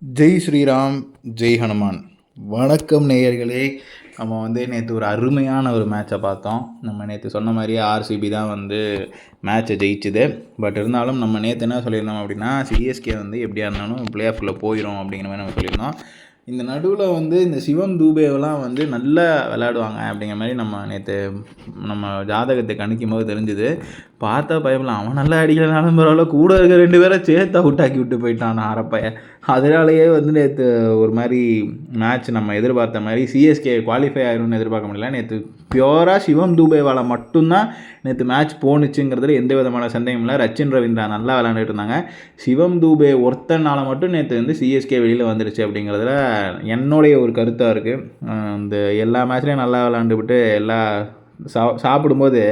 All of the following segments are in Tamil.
ஜெய் ஸ்ரீராம், ஜெய் ஹனுமான். வணக்கம் நேயர்களே. நம்ம நேற்று ஒரு அருமையான ஒரு மேட்சை பார்த்தோம். நம்ம நேற்று சொன்ன மாதிரியே ஆர்சிபி தான் மேட்சை ஜெயிச்சுது. பட் இருந்தாலும் நம்ம நேற்று என்ன சொல்லியிருந்தோம் அப்படின்னா, சிஎஸ்கே எப்படியா இருந்தாலும் பிளே ஆஃப்குள்ளே போயிடும் அப்படிங்கிற மாதிரி நம்ம சொல்லியிருந்தோம். இந்த நடுவில் இந்த சிவம் தூபேவெல்லாம் நல்லா விளையாடுவாங்க அப்படிங்கிற மாதிரி நம்ம நேற்று நம்ம ஜாதகத்தை கணிக்கும் போது தெரிஞ்சுது. பார்த்தா பயப்படலாம், அவன் நல்லா அடிக்கலனாலும் பரவாயில்ல, கூட இருக்க 2 பேரை சேர்த்து அவுட் ஆக்கி விட்டு போயிட்டான் அரப்பைய. அதனாலேயே நேற்று ஒரு மாதிரி மேட்ச் நம்ம எதிர்பார்த்த மாதிரி சிஎஸ்கே குவாலிஃபை ஆயிரும்னு எதிர்பார்க்க முடியல. நேற்று பியூராக சிவம் தூபேவால் மட்டும்தான் நேற்று மேட்ச் போணுச்சுங்கிறதுல எந்த விதமான சந்தேகம் இல்லை. ரச்சின் ரவீந்திரா நல்லா விளையாண்டுட்டு இருந்தாங்க. சிவம் தூபே ஒருத்தனால மட்டும் நேற்று சிஎஸ்கே வெளியில் வந்துடுச்சு அப்படிங்கிறதுல என்னுடைய ஒரு கருத்தாக இருக்குது. இந்த எல்லா மேட்ச்லேயும் நல்லா விளையாண்டுவிட்டு சாப்பிடும்போது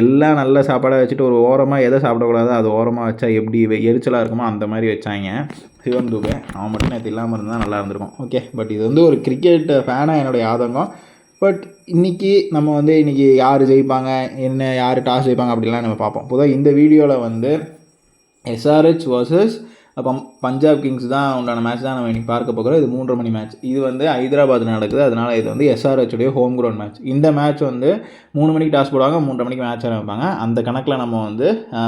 எல்லாம் நல்ல சாப்பாடாக வச்சுட்டு ஒரு ஓரமாக எதை சாப்பிடக்கூடாதோ அது ஓரமாக வச்சா எப்படி எரிச்சலாக இருக்குமோ அந்த மாதிரி வச்சாங்க. சிவம் தூபே அவன் மட்டும் நேற்று இல்லாமல் இருந்தால் நல்லா இருந்திருக்கும். ஓகே, பட் இது ஒரு கிரிக்கெட் ஃபேனாக என்னுடைய ஆதங்கம். பட் இன்றைக்கி நம்ம இன்றைக்கி யார் ஜெயிப்பாங்க, யார் டாஸ் ஜெயிப்பாங்க அப்படிலாம் நம்ம பார்ப்போம். பொதுவாக இந்த வீடியோவில் எஸ்ஆர்ஹெச் வர்சஸ் பஞ்சாப் கிங்ஸ் தான் உண்டான மேட்ச் தான் நம்ம இன்றைக்கி பார்க்க போகிறோம். இது 3:30 மணி மேட்ச். இது ஹைதராபாத்தில் நடக்குது. அதனால் இது எஸ்ஆர்ஹெச்சுடைய ஹோம் கிரவுண்ட் மேட்ச். இந்த மேட்ச் 3 மணிக்கு டாஸ் போடுவாங்க, 3:30 மணிக்கு மேட்ச் ஆரம்பிப்பாங்க. அந்த கணக்கில் நம்ம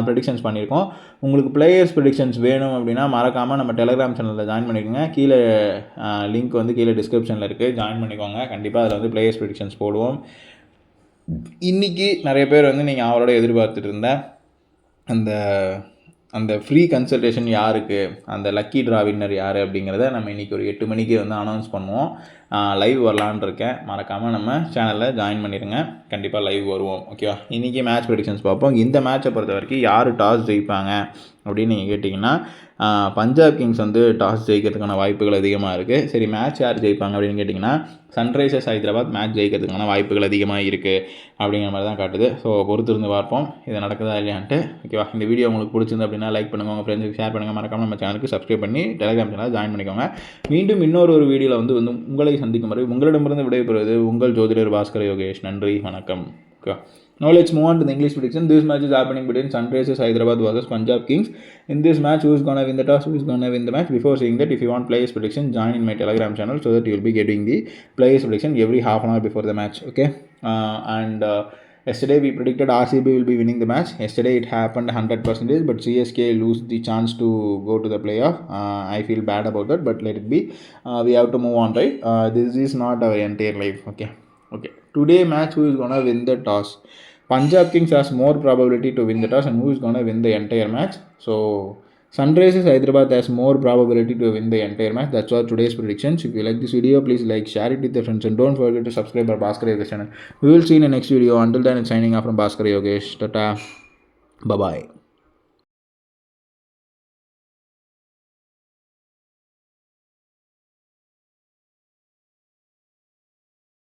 ப்ரெடிக்ஷன்ஸ் பண்ணியிருக்கோம். உங்களுக்கு பிளேயர்ஸ் ப்ரெடிக்ஷன்ஸ் வேணும் அப்படின்னா மறக்காமல் நம்ம டெலிகிராம் சேனலில் ஜாயின் பண்ணிக்கோங்க. கீழே லிங்க் கீழே டிஸ்கிரிப்ஷனில் இருக்குது, ஜாயின் பண்ணிக்கோங்க. கண்டிப்பாக அதில் பிளேயர்ஸ் ப்ரெடிக்ஷன்ஸ் போடுவோம். இன்றைக்கி நிறைய பேர் நீங்கள் அவரோட எதிர்பார்த்துட்டு இருந்த அந்த ஃப்ரீ கன்சல்டேஷன் யாருக்கு, அந்த லக்கி ட்ரா வின்னர் யார் அப்படிங்கிறத நம்ம இன்றைக்கி ஒரு 8 மணிக்கு அனௌன்ஸ் பண்ணுவோம். லைவ் வரலான்னு இருக்கேன். மறக்காமல் நம்ம சேனலில் ஜாயின் பண்ணிடுங்க. கண்டிப்பாக லைவ் வருவோம். ஓகேவா? இன்றைக்கி மேட்ச் ப்ரெடிக்ஷன்ஸ் பார்ப்போம். இந்த மேட்சை பொறுத்த வரைக்கும் யார் டாஸ் ஜெயிப்பாங்க அப்படின்னு நீங்கள் கேட்டிங்கன்னா, பஞ்சாப் கிங்ஸ் டாஸ் ஜெயிக்கிறதுக்கான வாய்ப்புகள் அதிகமாக இருக்குது. சரி, மேட்ச் யார் ஜெயிப்பாங்க அப்படின்னு கேட்டிங்கன்னா, சன்ரைசர்ஸ் ஹைதராபாத் மேட்ச் ஜெயிக்கிறதுக்கான வாய்ப்புகள் அதிகமாக இருக்குது அப்படிங்கிற மாதிரி தான் காட்டுது. ஸோ பொறுத்திருந்து பார்ப்போம் இது நடக்குதா இல்லையான்ட்டு. ஓகேவா? இந்த வீடியோ உங்களுக்கு பிடிச்சிருந்து அப்படின்னா லைக் பண்ணுங்கள், உங்கள் ஃப்ரெண்ட்ஸுக்கு ஷேர் பண்ணுங்கள். மறக்காமல் நம்ம சேனலுக்கு சப்ஸ்கிரைப் பண்ணி டெலிகிராம் சேனலில் ஜாயின் பண்ணிக்கோங்க. மீண்டும் இன்னொரு வீடியோவில் உங்களை சந்திக்கும் வரை உங்களிடமிருந்து விடைபெறுவது உங்கள் ஜோதிடர் பாஸ்கர் யோகேஷ். நன்றி, வணக்கம். Okay. Now let's move on to the English prediction. This match is happening between Sunrisers Hyderabad versus Punjab Kings. In this match, who is going to win the toss? Who is going to win the match? Before saying that, if you want players prediction, join in my Telegram channel so that you will be getting the players prediction every half an hour before the match. Okay. Yesterday we predicted RCB will be winning the match. Yesterday it happened 100%, but CSK lose the chance to go to the playoff. I feel bad about that, but let it be. We have to move on, right? This is not our entire life. Okay. Today match, who is gonna win the toss? Punjab Kings has more probability to win the toss, and who is gonna win the entire match? So Sunrisers Hyderabad has more probability to win the entire match. That's all today's predictions. If you like this video, please like, share it with your friends, and don't forget to subscribe our Bhaskar Yogesh channel. We will see you in the next video. Until then, it's signing off from Bhaskar Yogesh. Tata. Bye bye.